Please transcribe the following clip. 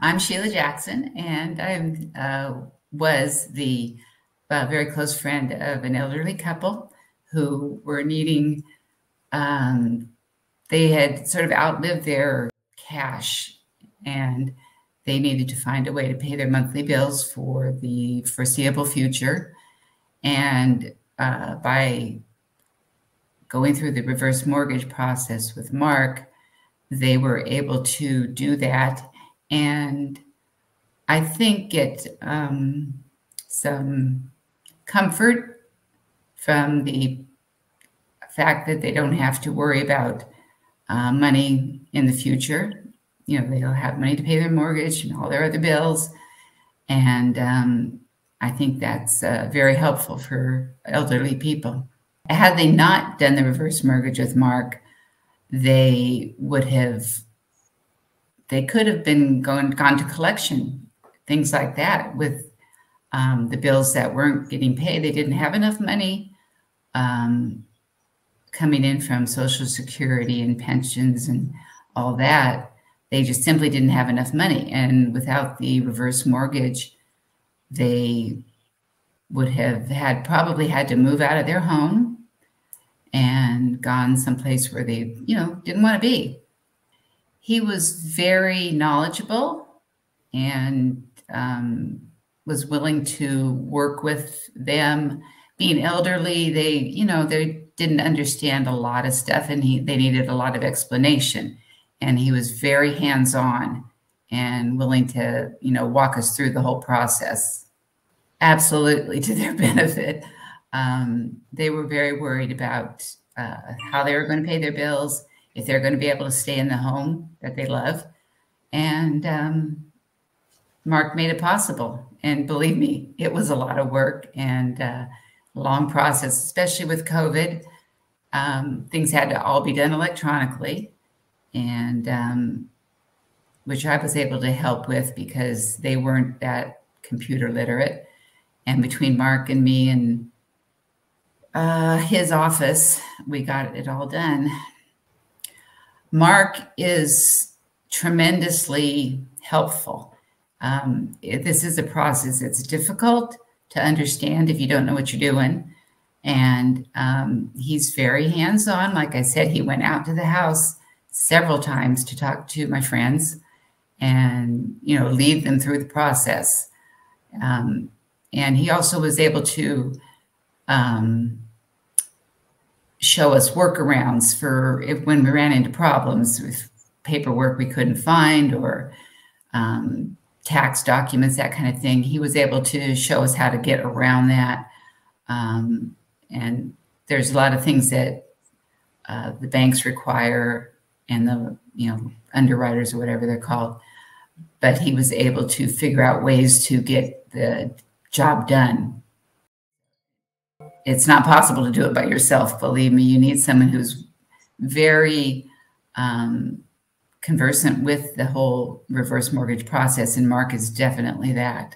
I'm Shela Jackson, and I was the very close friend of an elderly couple who were needing, they had sort of outlived their cash and they needed to find a way to pay their monthly bills for the foreseeable future. And by going through the reverse mortgage process with Marc, they were able to do that. And I think get some comfort from the fact that they don't have to worry about money in the future. You know, they'll have money to pay their mortgage and all their other bills. And I think that's very helpful for elderly people. Had they not done the reverse mortgage with Marc, they could have been gone to collection, things like that, with the bills that weren't getting paid. They didn't have enough money coming in from Social Security and pensions and all that. They just simply didn't have enough money. And without the reverse mortgage, they would have probably had to move out of their home and gone someplace where they, didn't want to be. He was very knowledgeable and was willing to work with them. Being elderly, they didn't understand a lot of stuff, and they needed a lot of explanation. And he was very hands-on and willing to, walk us through the whole process. Absolutely, to their benefit. They were very worried about how they were going to pay their bills, if they're going to be able to stay in the home that they love. And Marc made it possible. And believe me, it was a lot of work and a long process, especially with COVID. Things had to all be done electronically, and which I was able to help with because they weren't that computer literate. And between Marc and me and his office, we got it all done. Marc is tremendously helpful. This is a process. It's difficult to understand if you don't know what you're doing. And he's very hands-on. Like I said, he went out to the house several times to talk to my friends and, lead them through the process. And he also was able to show us workarounds for when we ran into problems with paperwork we couldn't find or tax documents, that kind of thing. He was able to show us how to get around that. And there's a lot of things that the banks require and the underwriters or whatever they're called. But he was able to figure out ways to get the job done. It's not possible to do it by yourself. Believe me, you need someone who's very conversant with the whole reverse mortgage process, and Marc is definitely that.